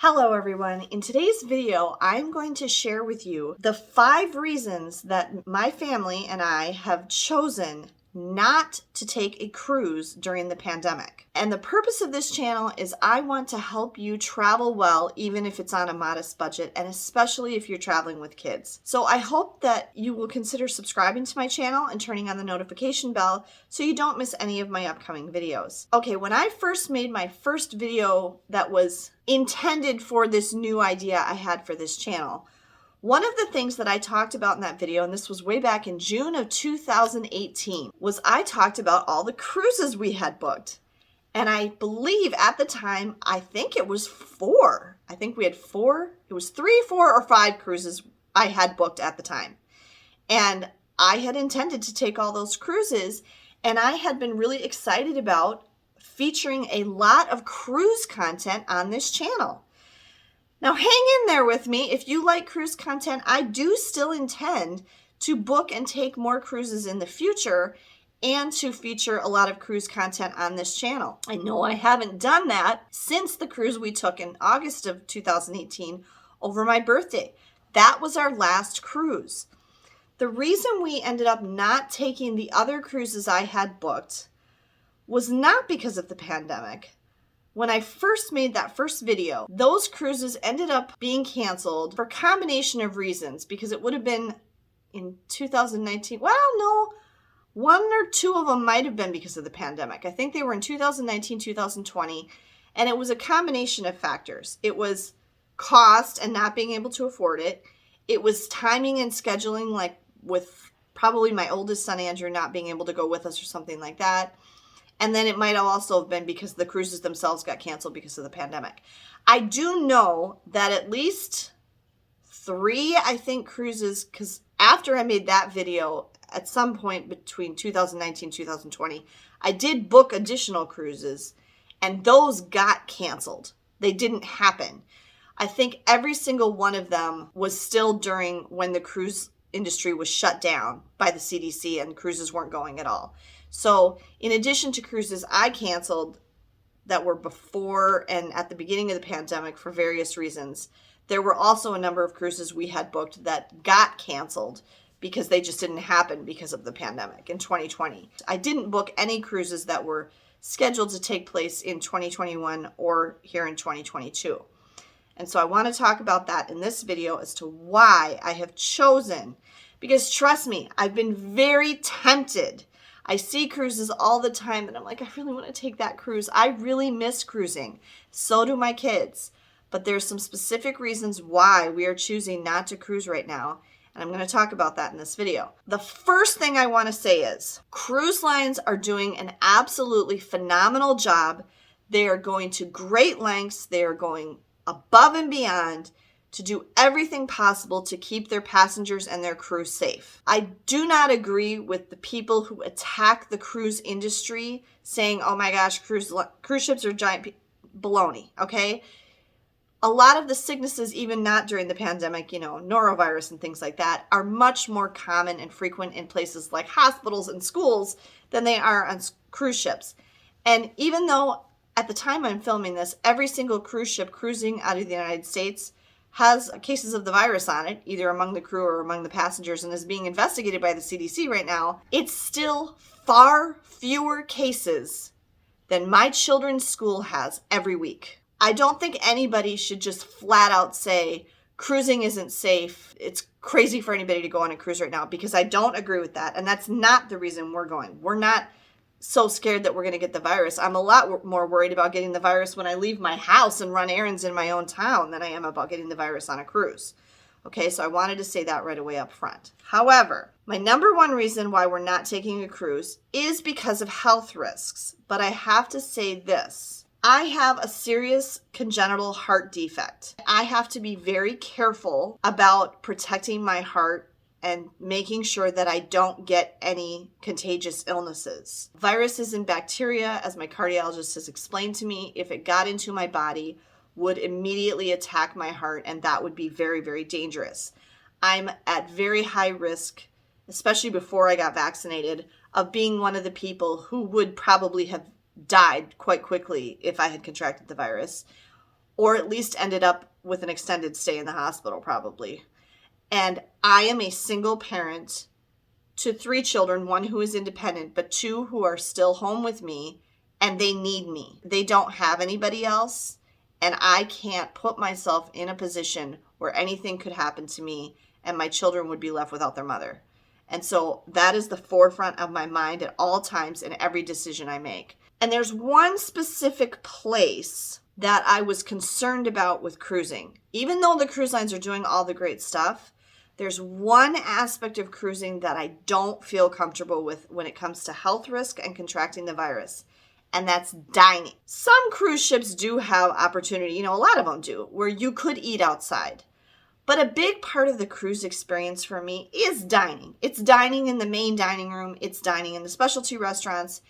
Hello everyone. In today's video, I'm going to share with you the 5 reasons that my family and I have chosen not to take a cruise during the pandemic. And the purpose of this channel is I want to help you travel well, even if it's on a modest budget, and especially if you're traveling with kids. So I hope that you will consider subscribing to my channel and turning on the notification bell so you don't miss any of my upcoming videos. Okay, when I first made my first video that was intended for this new idea I had for this channel, one of the things that I talked about in that video, and this was way back in June of 2018, was I talked about all the cruises we had booked. And I believe at the time, I think it was 4. I think we had 4. It was 3, 4, or 5 cruises I had booked at the time. And I had intended to take all those cruises, and I had been really excited about featuring a lot of cruise content on this channel. Now hang in there with me. If you like cruise content, I do still intend to book and take more cruises in the future and to feature a lot of cruise content on this channel. I know I haven't done that since the cruise we took in August of 2018 over my birthday. That was our last cruise. The reason we ended up not taking the other cruises I had booked was not because of the pandemic. When I first made that first video, those cruises ended up being canceled for a combination of reasons, because it would have been in 2019. Well, no, 1 or 2 of them might have been because of the pandemic. I think they were in 2019, 2020, and it was a combination of factors. It was cost and not being able to afford it. It was timing and scheduling, like with probably my oldest son, Andrew, not being able to go with us or something like that. And then it might have also been because the cruises themselves got canceled because of the pandemic. I do know that at least 3, I think, cruises, because after I made that video, at some point between 2019 and 2020, I did book additional cruises, and those got canceled. They didn't happen. I think every single one of them was still during when the cruise industry was shut down by the CDC and cruises weren't going at all. So in addition to cruises I canceled that were before and at the beginning of the pandemic for various reasons, there were also a number of cruises we had booked that got canceled because they just didn't happen because of the pandemic in 2020. I didn't book any cruises that were scheduled to take place in 2021 or here in 2022. And so I want to talk about that in this video as to why I have chosen, because trust me, I've been very tempted. I see cruises all the time and I'm like, I really want to take that cruise. I really miss cruising. So do my kids. But there's some specific reasons why we are choosing not to cruise right now. And I'm going to talk about that in this video. The first thing I want to say is cruise lines are doing an absolutely phenomenal job. They are going to great lengths. They are going above and beyond to do everything possible to keep their passengers and their crew safe. I do not agree with the people who attack the cruise industry saying, oh my gosh, cruise ships are giant baloney, okay? A lot of the sicknesses, even not during the pandemic, norovirus and things like that, are much more common and frequent in places like hospitals and schools than they are on cruise ships. And even though at the time I'm filming this, every single cruise ship cruising out of the United States has cases of the virus on it, either among the crew or among the passengers, and is being investigated by the CDC right now, it's still far fewer cases than my children's school has every week. I don't think anybody should just flat out say cruising isn't safe. It's crazy for anybody to go on a cruise right now, because I don't agree with that. And that's not the reason we're going. We're not so scared that we're going to get the virus. I'm a lot more worried about getting the virus when I leave my house and run errands in my own town than I am about getting the virus on a cruise. Okay, so I wanted to say that right away up front. However, my number one reason why we're not taking a cruise is because of health risks. But I have to say this. I have a serious congenital heart defect. I have to be very careful about protecting my heart and making sure that I don't get any contagious illnesses. Viruses and bacteria, as my cardiologist has explained to me, if it got into my body, would immediately attack my heart, and that would be very, very dangerous. I'm at very high risk, especially before I got vaccinated, of being one of the people who would probably have died quite quickly if I had contracted the virus, or at least ended up with an extended stay in the hospital probably. And I am a single parent to 3 children, 1 who is independent, but 2 who are still home with me, and they need me. They don't have anybody else, and I can't put myself in a position where anything could happen to me and my children would be left without their mother. And so that is the forefront of my mind at all times in every decision I make. And there's one specific place that I was concerned about with cruising. Even though the cruise lines are doing all the great stuff, there's one aspect of cruising that I don't feel comfortable with when it comes to health risk and contracting the virus, and that's dining. Some cruise ships do have opportunity, a lot of them do, where you could eat outside. But a big part of the cruise experience for me is dining. It's dining in the main dining room, it's dining in the specialty restaurants,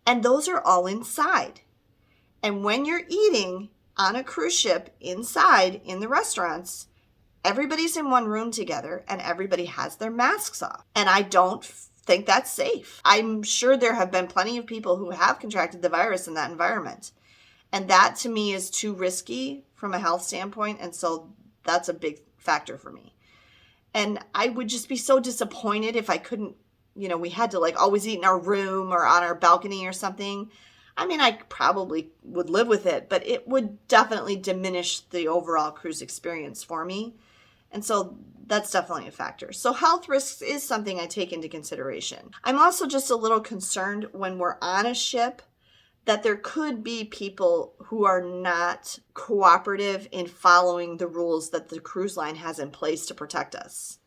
and those are all inside. And when you're eating on a cruise ship inside in the restaurants, everybody's in one room together and everybody has their masks off. And I don't think that's safe. I'm sure there have been plenty of people who have contracted the virus in that environment. And that to me is too risky from a health standpoint. And so that's a big factor for me. And I would just be so disappointed if I couldn't, we had to always eat in our room or on our balcony or something. I mean, I probably would live with it, but it would definitely diminish the overall cruise experience for me. And so that's definitely a factor. So health risks is something I take into consideration. I'm also just a little concerned when we're on a ship that there could be people who are not cooperative in following the rules that the cruise line has in place to protect us.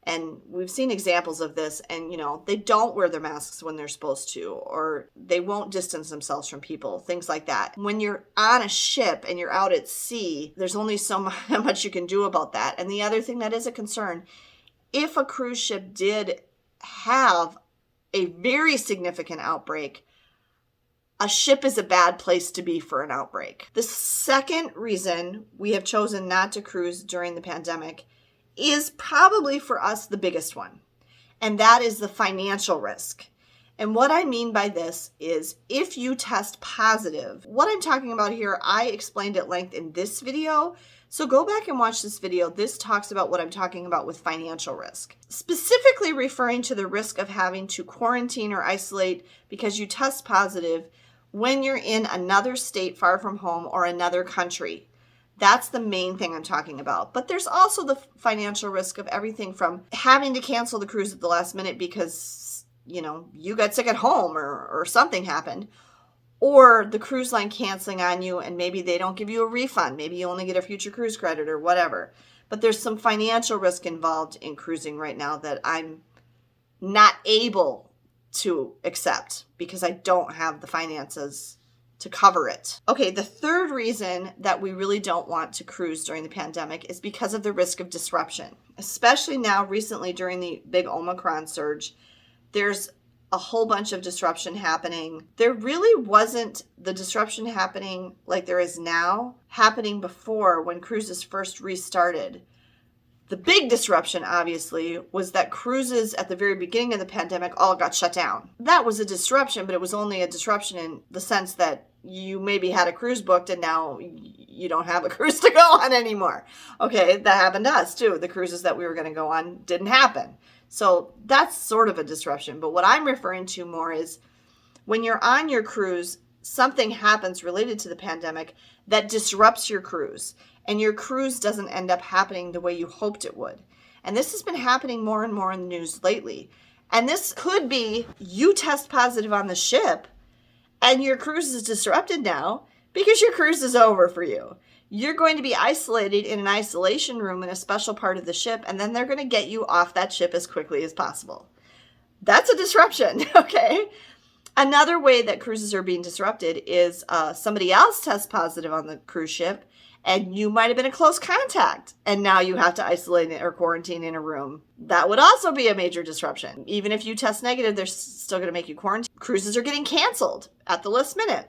And we've seen examples of this, and they don't wear their masks when they're supposed to, or they won't distance themselves from people, things like that. When you're on a ship and you're out at sea, there's only so much you can do about that. And the other thing that is a concern, if a cruise ship did have a very significant outbreak, a ship is a bad place to be for an outbreak. The second reason we have chosen not to cruise during the pandemic is probably for us the biggest one, and that is the financial risk. And what I mean by this is if you test positive, what I'm talking about here, I explained at length in this video, so go back and watch this video. This talks about what I'm talking about with financial risk, specifically referring to the risk of having to quarantine or isolate because you test positive when you're in another state far from home or another country. That's the main thing I'm talking about. But there's also the financial risk of everything from having to cancel the cruise at the last minute because, you got sick at home or something happened, or the cruise line canceling on you and maybe they don't give you a refund. Maybe you only get a future cruise credit or whatever. But there's some financial risk involved in cruising right now that I'm not able to accept because I don't have the finances to cover it. Okay, the third reason that we really don't want to cruise during the pandemic is because of the risk of disruption. Especially now, recently during the big Omicron surge, there's a whole bunch of disruption happening. There really wasn't the disruption happening like there is now, happening before when cruises first restarted. The big disruption, obviously, was that cruises at the very beginning of the pandemic all got shut down. That was a disruption, but it was only a disruption in the sense that you maybe had a cruise booked and now you don't have a cruise to go on anymore. Okay, that happened to us too. The cruises that we were going to go on didn't happen. So that's sort of a disruption. But what I'm referring to more is when you're on your cruise, something happens related to the pandemic that disrupts your cruise, and your cruise doesn't end up happening the way you hoped it would. And this has been happening more and more in the news lately. And this could be you test positive on the ship and your cruise is disrupted now because your cruise is over for you. You're going to be isolated in an isolation room in a special part of the ship, and then they're going to get you off that ship as quickly as possible. That's a disruption, okay? Another way that cruises are being disrupted is somebody else tests positive on the cruise ship, and you might have been a close contact, and now you have to isolate or quarantine in a room. That would also be a major disruption. Even if you test negative, they're still going to make you quarantine. Cruises are getting canceled at the last minute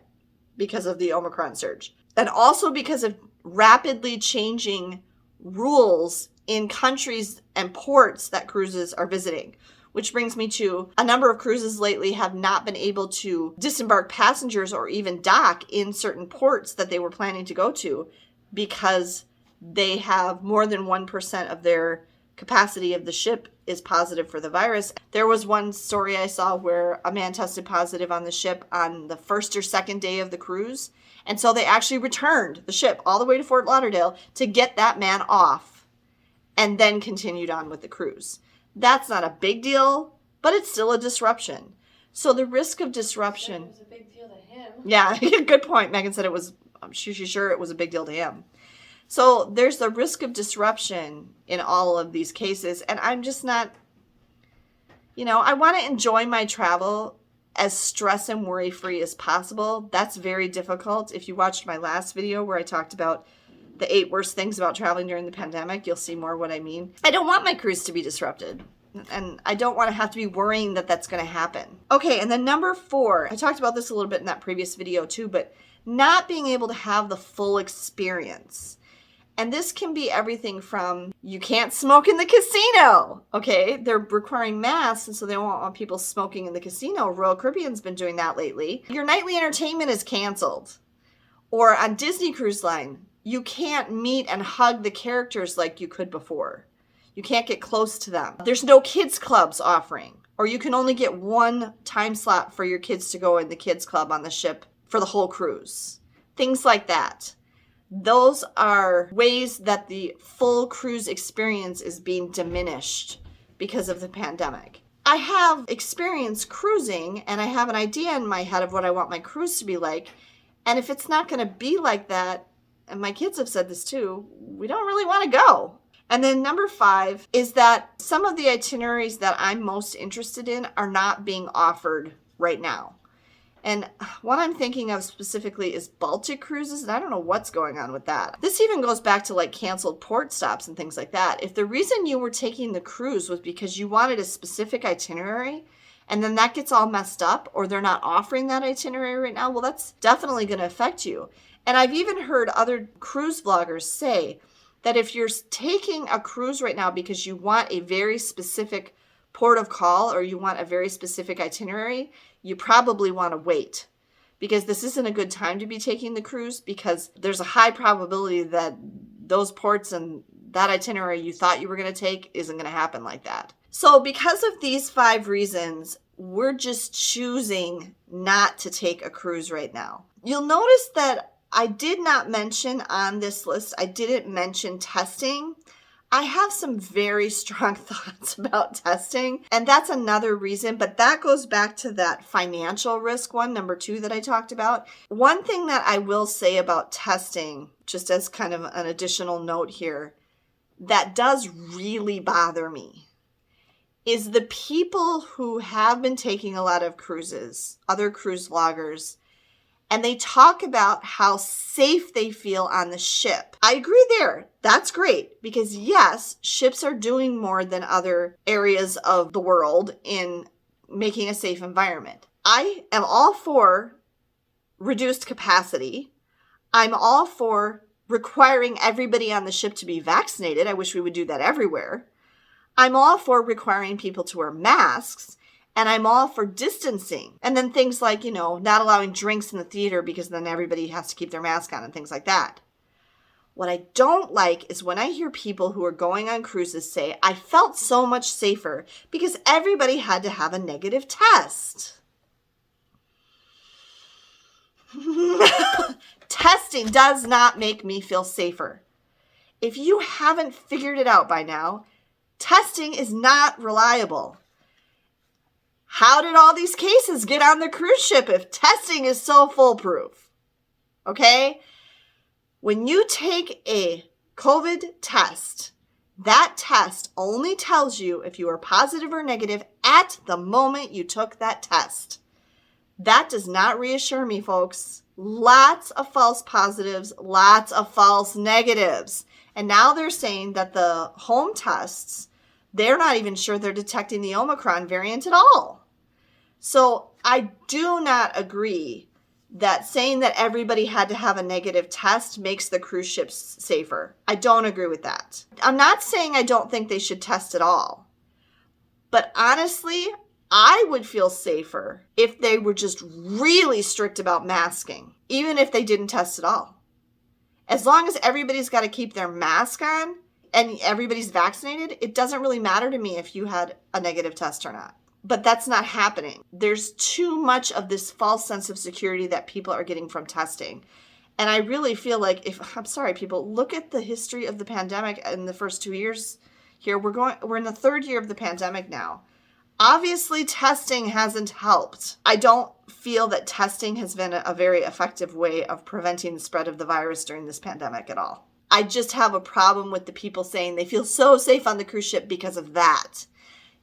because of the Omicron surge. And also because of rapidly changing rules in countries and ports that cruises are visiting. Which brings me to a number of cruises lately have not been able to disembark passengers or even dock in certain ports that they were planning to go to because they have more than 1% of their capacity of the ship is positive for the virus. There was one story I saw where a man tested positive on the ship on the first or second day of the cruise. And so they actually returned the ship all the way to Fort Lauderdale to get that man off and then continued on with the cruise. That's not a big deal, but it's still a disruption. So the risk of disruption. It was a big deal to him. Yeah, good point. Megan said she's sure it was a big deal to him. So there's the risk of disruption in all of these cases. And I'm just not, I want to enjoy my travel as stress and worry free as possible. That's very difficult. If you watched my last video where I talked about the 8 worst things about traveling during the pandemic, you'll see more what I mean. I don't want my cruise to be disrupted. And I don't want to have to be worrying that that's going to happen. Okay, and then number 4, I talked about this a little bit in that previous video too, but not being able to have the full experience. And this can be everything from you can't smoke in the casino. Okay, they're requiring masks, and so they don't want people smoking in the casino. Royal Caribbean's been doing that lately. Your nightly entertainment is canceled. Or on Disney Cruise Line, you can't meet and hug the characters like you could before. You can't get close to them. There's no kids clubs offering, or you can only get one time slot for your kids to go in the kids club on the ship for the whole cruise. Things like that. Those are ways that the full cruise experience is being diminished because of the pandemic. I have experience cruising, and I have an idea in my head of what I want my cruise to be like. And if it's not going to be like that, and my kids have said this too, we don't really want to go. And then number 5 is that some of the itineraries that I'm most interested in are not being offered right now. And what I'm thinking of specifically is Baltic cruises, and I don't know what's going on with that. This even goes back to like canceled port stops and things like that. If the reason you were taking the cruise was because you wanted a specific itinerary, and then that gets all messed up, or they're not offering that itinerary right now, well, that's definitely going to affect you. And I've even heard other cruise vloggers say that if you're taking a cruise right now because you want a very specific port of call or you want a very specific itinerary, you probably want to wait, because this isn't a good time to be taking the cruise, because there's a high probability that those ports and that itinerary you thought you were going to take isn't going to happen like that. So because of these 5 reasons, we're just choosing not to take a cruise right now. You'll notice that I did not mention on this list, I didn't mention testing. I have some very strong thoughts about testing, and that's another reason, but that goes back to that financial risk one, number 2 that I talked about. One thing that I will say about testing, just as kind of an additional note here, that does really bother me, is the people who have been taking a lot of cruises, other cruise vloggers, and they talk about how safe they feel on the ship. I agree there. That's great, because yes, ships are doing more than other areas of the world in making a safe environment. I am all for reduced capacity. I'm all for requiring everybody on the ship to be vaccinated. I wish we would do that everywhere. I'm all for requiring people to wear masks. And I'm all for distancing. And then things like, not allowing drinks in the theater because then everybody has to keep their mask on and things like that. What I don't like is when I hear people who are going on cruises say, I felt so much safer because everybody had to have a negative test. Testing does not make me feel safer. If you haven't figured it out by now, testing is not reliable. How did all these cases get on the cruise ship if testing is so foolproof? Okay? When you take a COVID test, that test only tells you if you are positive or negative at the moment you took that test. That does not reassure me, folks. Lots of false positives, lots of false negatives. And now they're saying that the home tests, they're not even sure they're detecting the Omicron variant at all. So I do not agree that saying that everybody had to have a negative test makes the cruise ships safer. I don't agree with that. I'm not saying I don't think they should test at all. But honestly, I would feel safer if they were just really strict about masking, even if they didn't test at all. As long as everybody's got to keep their mask on and everybody's vaccinated, it doesn't really matter to me if you had a negative test or not. But that's not happening. There's too much of this false sense of security that people are getting from testing. And I really feel like I'm sorry, people, look at the history of the pandemic in the first 2 years here. We're in the third year of the pandemic now. Obviously, testing hasn't helped. I don't feel that testing has been a very effective way of preventing the spread of the virus during this pandemic at all. I just have a problem with the people saying they feel so safe on the cruise ship because of that.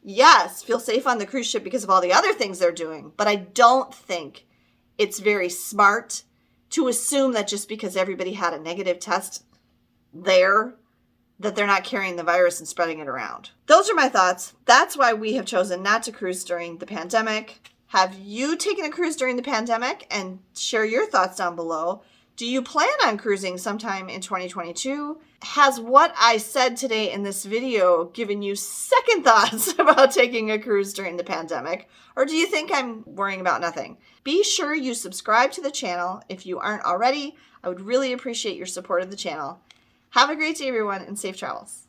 Yes, feel safe on the cruise ship because of all the other things they're doing, but I don't think it's very smart to assume that just because everybody had a negative test there, that they're not carrying the virus and spreading it around. Those are my thoughts. That's why we have chosen not to cruise during the pandemic. Have you taken a cruise during the pandemic? And share your thoughts down below. Do you plan on cruising sometime in 2022? Has what I said today in this video given you second thoughts about taking a cruise during the pandemic? Or do you think I'm worrying about nothing? Be sure you subscribe to the channel if you aren't already. I would really appreciate your support of the channel. Have a great day, everyone, and safe travels.